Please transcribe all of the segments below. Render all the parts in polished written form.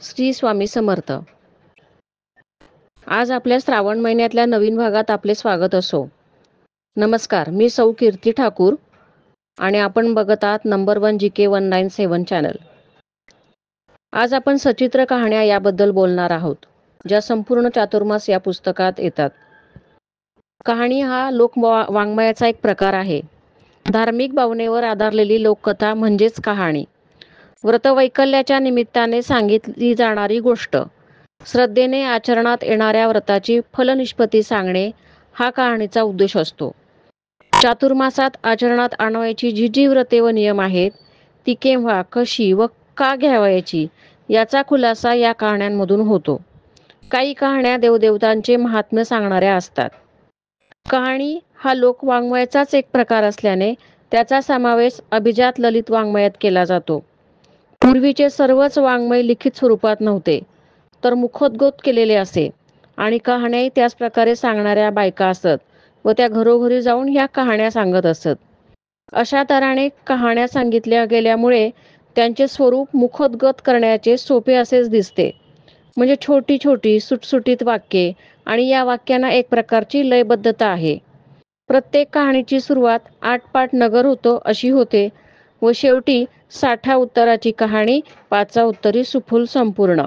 श्री स्वामी समर्थ. आज आपल्या श्रावण महिन्यातल्या नवीन भागात आपले स्वागत असो. नमस्कार, मी सौ कीर्ती ठाकूर आणि आपण बघत आहात नंबर 1 GK 197 चॅनल. आज आपण सचित्र कहाण्या याबद्दल बोलणार आहोत, ज्या संपूर्ण चातुर्मास या पुस्तकात येतात. कहाणी हा लोकवाङ्मयाचा एक प्रकार आहे. धार्मिक भावनेवर आधारलेली लोककथा म्हणजेच कहाणी. व्रतवैकल्याच्या निमित्ताने सांगितली जाणारी गोष्ट. श्रद्धेने आचरणात येणाऱ्या व्रताची फलनिष्पत्ती सांगणे हा कहाणीचा उद्देश असतो. चातुर्मासात आचरणात आणावयाची जी व्रते व नियम आहेत ती केव्हा, कशी व का घ्यावयाची याचा खुलासा या कहाण्यांमधून होतो. काही कहाण्या देवदेवतांचे महात्म्य सांगणाऱ्या असतात. कहाणी हा लोकवाङ्मयाचाच एक प्रकार असल्याने त्याचा समावेश अभिजात ललित वाङ्मयात केला जातो. पूर्वीचे सर्वच वाङ्मय लिखित स्वरूपात नव्हते, तर मुखोद्गत केलेले असे आणि कहाण्याही त्याच प्रकारे सांगणाऱ्या बायका असत व त्या घरोघरी जाऊन ह्या कहाण्या सांगत असत. अशा तऱ्हेने कहाण्या सांगितल्या गेल्यामुळे त्यांचे स्वरूप मुखोद्गत करण्याचे सोपे असेच दिसते. म्हणजे छोटी छोटी सुटसुटीत वाक्ये आणि या वाक्यांना एक प्रकारची लयबद्धता आहे. प्रत्येक कहाणीची सुरुवात आटपाट नगर होतो अशी होते व शेवटी 60 उत्तराची कहाणी 5 उत्तरी सुफल संपूर्ण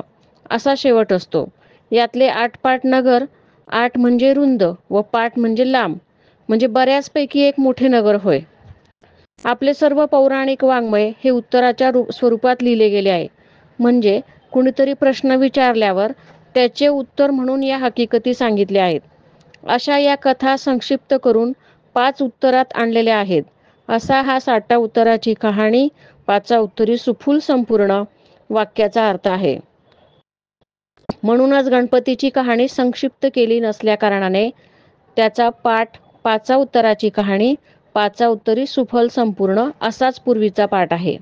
असा शेवट असतो. यातले आटपाट नगर, आट म्हणजे रुंद व पाट म्हणजे लांब, म्हणजे बऱ्याचपैकी एक मोठे नगर होय. आपले सर्व पौराणिक वाङ्मय हे उत्तराच्या स्वरूपात लिहिले गेले आहे. म्हणजे कुणीतरी प्रश्न विचारल्यावर त्याचे उत्तर म्हणून या हकीकती सांगितल्या आहेत. अशा या कथा संक्षिप्त करून 5 उत्तरात आणलेल्या आहेत. असा हा 60 उत्तराची कहाणी 5 उत्तरी सुफल संपूर्ण वाक्याचा अर्थ आहे. म्हणूनच गणपतीची कहाणी संक्षिप्त केली नसल्या कारणाने त्याचा पाठ 5 उत्तराची कहाणी 5 उत्तरी सुफल संपूर्ण असाच पूर्वीचा पाठ आहे.